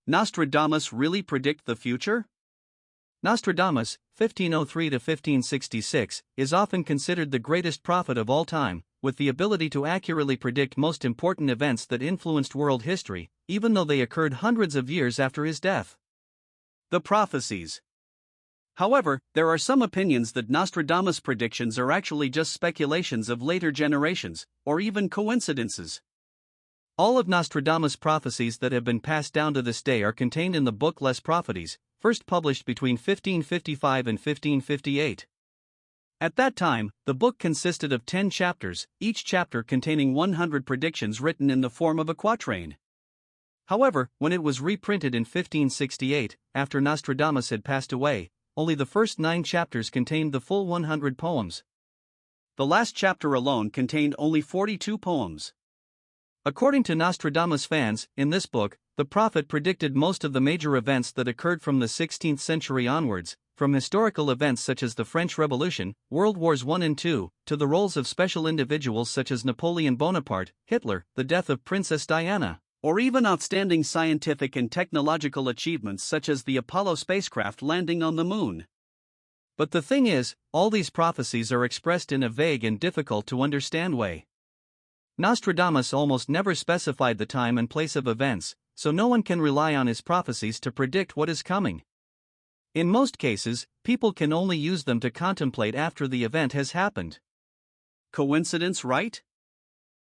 Nostradamus really predict the future? Nostradamus, 1503 to 1566, is often considered the greatest prophet of all time, with the ability to accurately predict most important events that influenced world history, even though they occurred hundreds of years after his death. The prophecies. However, there are some opinions that Nostradamus' predictions are actually just speculations of later generations, or even coincidences. All of Nostradamus' prophecies that have been passed down to this day are contained in the book Les Prophéties, first published between 1555 and 1558. At that time, the book consisted of 10 chapters, each chapter containing 100 predictions written in the form of a quatrain. However, when it was reprinted in 1568, after Nostradamus had passed away, only the first 9 chapters contained the full 100 poems. The last chapter alone contained only 42 poems. According to Nostradamus fans, in this book, the prophet predicted most of the major events that occurred from the 16th century onwards, from historical events such as the French Revolution, World Wars I and II, to the roles of special individuals such as Napoleon Bonaparte, Hitler, the death of Princess Diana, or even outstanding scientific and technological achievements such as the Apollo spacecraft landing on the moon. But the thing is, all these prophecies are expressed in a vague and difficult to understand way. Nostradamus almost never specified the time and place of events, so no one can rely on his prophecies to predict what is coming. In most cases, people can only use them to contemplate after the event has happened. Coincidence, right?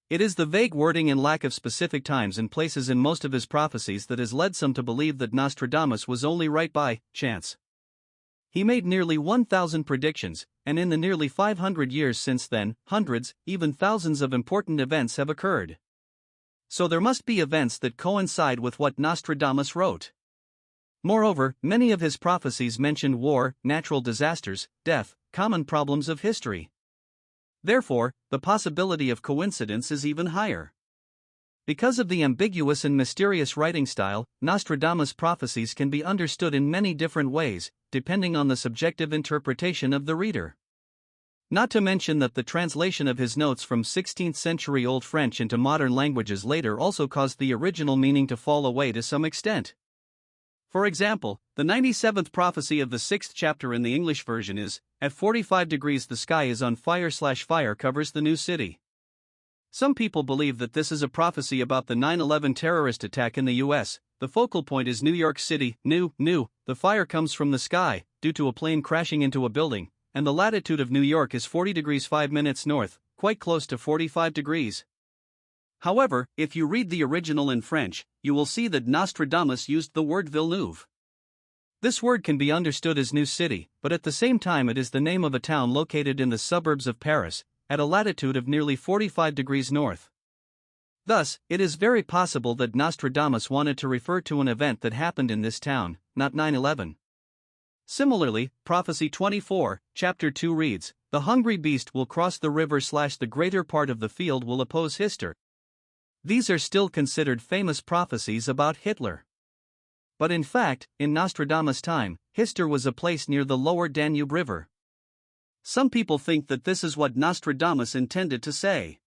It is the vague wording and lack of specific times and places in most of his prophecies that has led some to believe that Nostradamus was only right by chance. He made nearly 1,000 predictions, and in the nearly 500 years since then, hundreds, even thousands of important events have occurred. So there must be events that coincide with what Nostradamus wrote. Moreover, many of his prophecies mentioned war, natural disasters, death, common problems of history. Therefore, the possibility of coincidence is even higher. Because of the ambiguous and mysterious writing style, Nostradamus' prophecies can be understood in many different ways, depending on the subjective interpretation of the reader. Not to mention that the translation of his notes from 16th century Old French into modern languages later also caused the original meaning to fall away to some extent. For example, the 97th prophecy of the 6th chapter in the English version is, "At 45 degrees the sky is on fire/fire covers the new city." Some people believe that this is a prophecy about the 9/11 terrorist attack in the US. The focal point is New York City. The fire comes from the sky, due to a plane crashing into a building, and the latitude of New York is 40 degrees 5 minutes north, quite close to 45 degrees. However, if you read the original in French, you will see that Nostradamus used the word Villeneuve. This word can be understood as New City, but at the same time it is the name of a town located in the suburbs of Paris, at a latitude of nearly 45 degrees north. Thus, it is very possible that Nostradamus wanted to refer to an event that happened in this town, not 9/11. Similarly, Prophecy 24, Chapter 2 reads, "The hungry beast will cross the river/the greater part of the field will oppose Hitler." These are still considered famous prophecies about Hitler. But in fact, in Nostradamus' time, Hitler was a place near the lower Danube River. Some people think that this is what Nostradamus intended to say.